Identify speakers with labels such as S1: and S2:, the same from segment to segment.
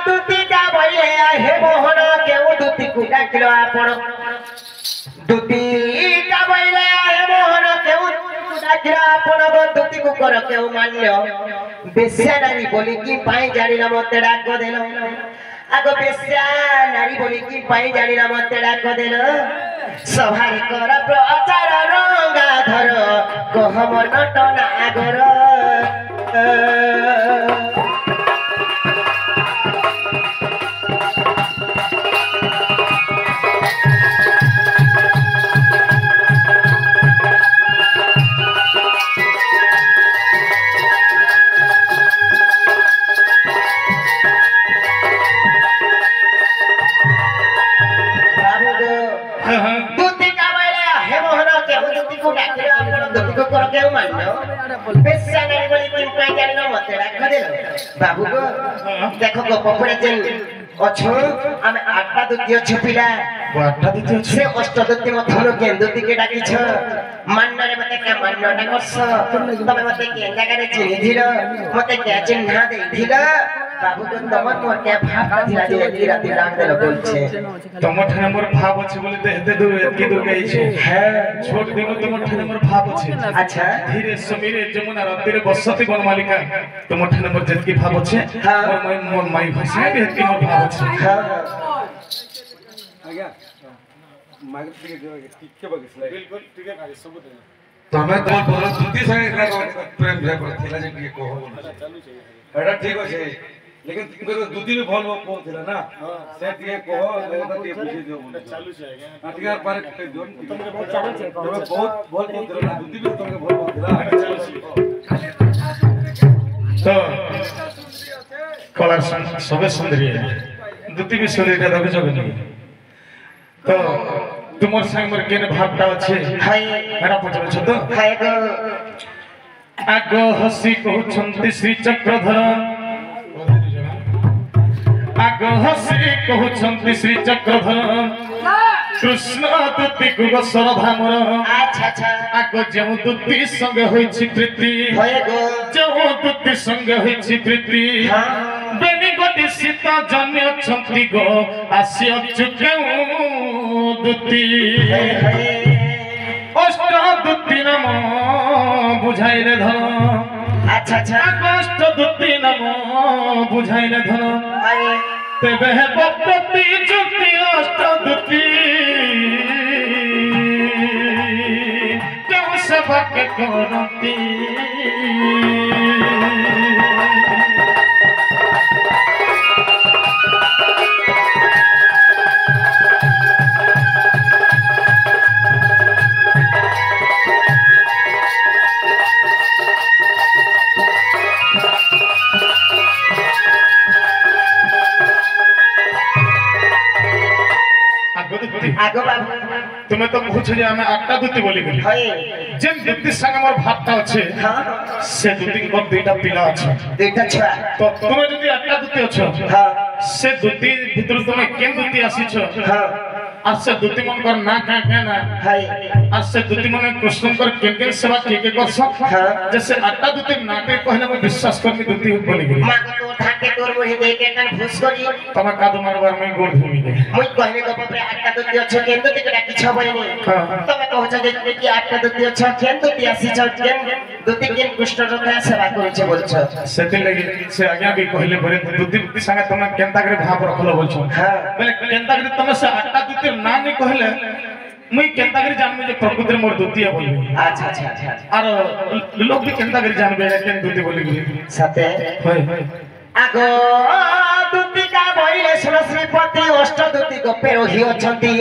S1: ଦୁତିଟା ବଇଲେ ହେ ମୋହନ କେଉଁ ଦୁତିକୁ ଡାକିଲ ଆପଣ ଦୁତିଟା ବଇଲେ ହେ ମୋହନ କେଉଁ ଦୁତିକୁ ଡାକିଲ ଆପଣ ଦୁତିକୁ କର କେଉଁ ମାନ୍ୟ ବେଶ୍ୟା ନାରୀ ବୋଲିକି ପାଇଁ ଜାଣିଲ ମତେ ଡାକ ଦେଲ ଆଗ ବେଶ୍ୟା ନାରୀ ବୋଲିକି ପାଇଁ ଜାଣିଲ ମତେ ଡାକ ଦେଲ ସଭାରେ କର ପ୍ରଚାର ରଙ୍ଗାଧର କହ ମନଟ ନାଗର बाबू को देखो गोपपुरे जेन अच्छो आमे आठटा दुतिय छपिला आठटा दुतिय से अष्ट दुति मथनो केंदुति के डाकी छ मान्नरे मते के मान्नटा करछ तमे मते के जगह रे चिनि दिल मते के चिन्ह दे दिल बाबू को तमर मोर के भाव दिला जे की राती राग देल बोलछे
S2: तमर ठाने मोर भाव अछि बोले दे दे एतकी दूर गई छे है छोट दिनो तमर ठाने मोर भाव अछि
S1: अच्छा
S2: धीरे समीरे जमुना रातीरे बसती बनमालिका तमर ठाने मोर जेतकी भाव अछि मोर माई भाषा भी एतकी मोर भाव अछि
S3: आज्ञा मागे ठीक के बगिसले
S2: बिल्कुल ठीक है सब दे
S3: तमे तो बोलो दुती संगे प्रेम भे करथिला जे के कहो चालू छै एटा ठीक अछि लेकिन तुमको दुती भी भल को थिला ना से के कहो लेकिन ते बुझी दियो बोले चालू छै आज्ञा अतिकार पर के जोन तुमके बहुत चालू छै बहुत भल को थिला ना दुती भी तुमके भल को थिला
S2: तो कलर सबे सुंदरी है दुती भी सुंदरी रखे जगनी तो तुमर संग मोर केने भावटा अछि
S1: हाय
S2: हेरा पचर छ तो
S1: हाय गो
S2: आगो हसी कहउछंती श्री चक्रधर आगो हसी कहउछंती श्री चक्रधर कृष्ण दुती गुग सरधामर
S1: अच्छा अच्छा
S2: आगो जेउ दुती संग होइछि प्रीति
S1: हाय गो
S2: जेउ दुती संग होइछि प्रीति बेनी गति सीता जन्य छंती गो आसी अचुकेउ दुती अष्ट दुती नाम बुझाई रे धन
S1: अच्छा अच्छा
S2: अष्ट दुती नाम बुझाई रे धन तेबे हे बपति जुति अष्ट दुती केउ सेवा के करती
S1: आगो बाबू
S2: तुम्हें तो पूछ जे हमें आठटा दुती बोली गेली
S1: हाय
S2: जेन दुती संग हमर भातटा अछि
S1: हां
S2: से दुती के दुईटा पिला अछि
S1: दुईटा छुआ
S2: तो तुम्हें जदी आठटा दुती अछि
S1: हां
S2: से दुती भितर तुम्हें केन दुती आसी छ
S1: हां
S2: आ से दुती मन कर ना का ना
S1: हाय
S2: आ से दुती मन कृष्ण कर केन सेवा के कर सब
S1: हां
S2: जैसे आठटा दुती नाटे कहले मैं विश्वास करनी दुती बोली गेली
S1: मां को तो थाके तोर मोहि दे के कन घुस करी
S2: तमा कादू मारबार में गोड़ धुमी गई
S1: मुई कहले को परे आठटा दुती छ केन दुती के डाकी छ बहिनी तमे कहछ जे कि आठटा दुती छ केन दुती आसी छ केन दुती केन कृष्ण रथा सेवा करू छ बोलछ
S2: सेते लगी से आज्ञा भी कहले बरे दुती संगे तमे केनता करे भाव रखलो बोलछ
S1: हां
S2: बोले केनता करे तमे से आठटा दुती ना नहीं कहले मुई केनता करे जानबे जे प्रकृति मोर दुतिया बोलबे
S1: अच्छा अच्छा अच्छा
S2: आरो लोग भी केनता करे जानबे केन दुती बोलबे
S1: सते
S2: होय
S1: आगो दुती का बइले सुन श्रीपति अष्ट दुती गपे रही अछंती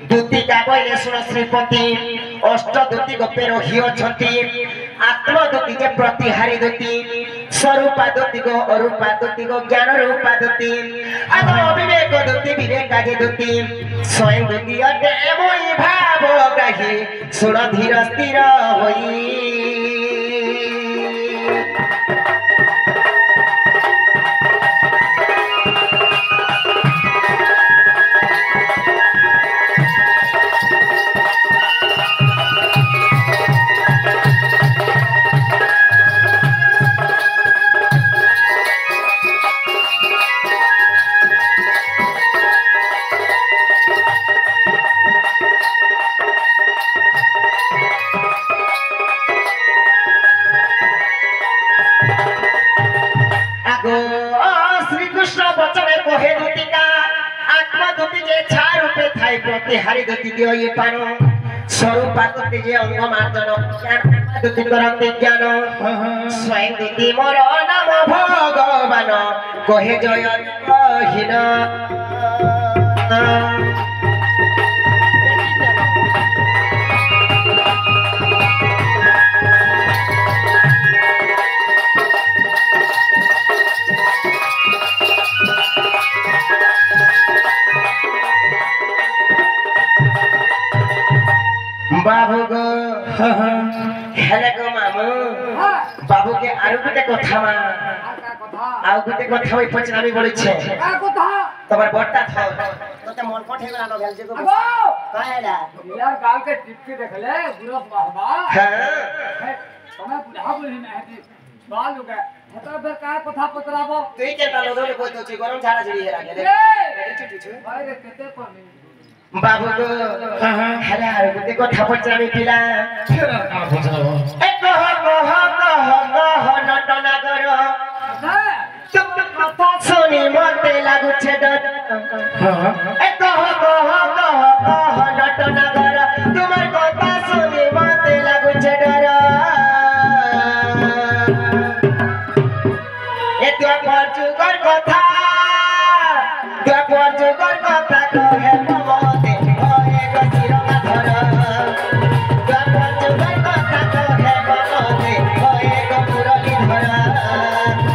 S1: दुती का बइले सुन श्रीपति अष्ट दुती गपे रही अछंती आत्म दुती जे प्रतिहारी दुती स्वरूपा दुती गो अरूपा दुती गो ज्ञान रूपा दुती आगो विवेक दुती विवेक जे दुती स्वयं दुती अटे मोई भाव ग्राही सुन धीर स्थिर होई কৃষ্ণ বচনে কহে দুতিকা আত্মা দুতি যে ছাড় রূপে থাই প্রতিহারি দুতি দিয় পান স্বরূপা দুতি যে অঙ্গ মার্জন দুতি করন্তি জ্ঞান স্বয়ং দুতি মোর নাম ভগবান কহে জয় হীন बाबू गो हेले गो मामू बाबू के आरु गुटे कथा मा आउ गुटे कथा होई पचनामी बोली छे तबर बट्टा था तो मन कोठे गला न भेल जे गो काहेला
S4: यार गाल के टिप्पी देखले गुरस बाबा
S1: हां
S4: समय बुढ़ा बोली ना है बाल हो गए हता फिर का कथा पतराबो
S1: तुई के ता लोदले कोइ दोची गरम झाड़ा झड़ी हेरा गेले
S4: भाई रे केते पर
S1: बाबू गो हेले आरु गुटे कथा पचनामी पिला ए कह नटना करो तुम कथा सुनी मते लागु छे डर ए कह नटना करो तुम्हार कथा सुनी मते लागु छे डर ए तुआ पर जुगर कथा कहे ममते होए गसिरंगा धर तुआ पर जुगर कथा कहे ममते होए गमुरली धर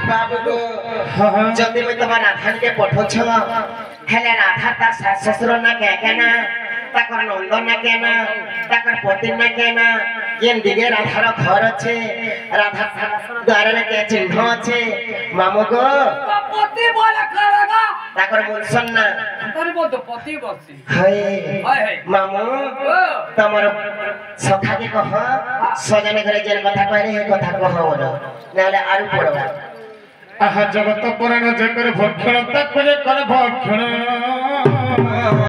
S1: बाबू को
S2: हाँ हाँ
S1: जल्दी में तुम्हारा राधा के पठो छ हेले राधा तार सास ससुर ना के ना ताकर नंद ना के ना ताकर पति ना के ना येन दिगे राधार घर अच्छे राधा द्वार ना के चिन्ह अच्छे मामू को
S4: पति बोला करेगा
S1: ताकर मुनसन ना
S4: तोरे बोल तो पति बसी
S1: हाय
S4: हाय हाय
S1: मामू तमर सखा के कह सजने करे जेन कथा कहले हे कथा कह बोल नाले आरु पड़वा
S2: आहा जगत पुराण जे करे भक्षण तक करे भक्षण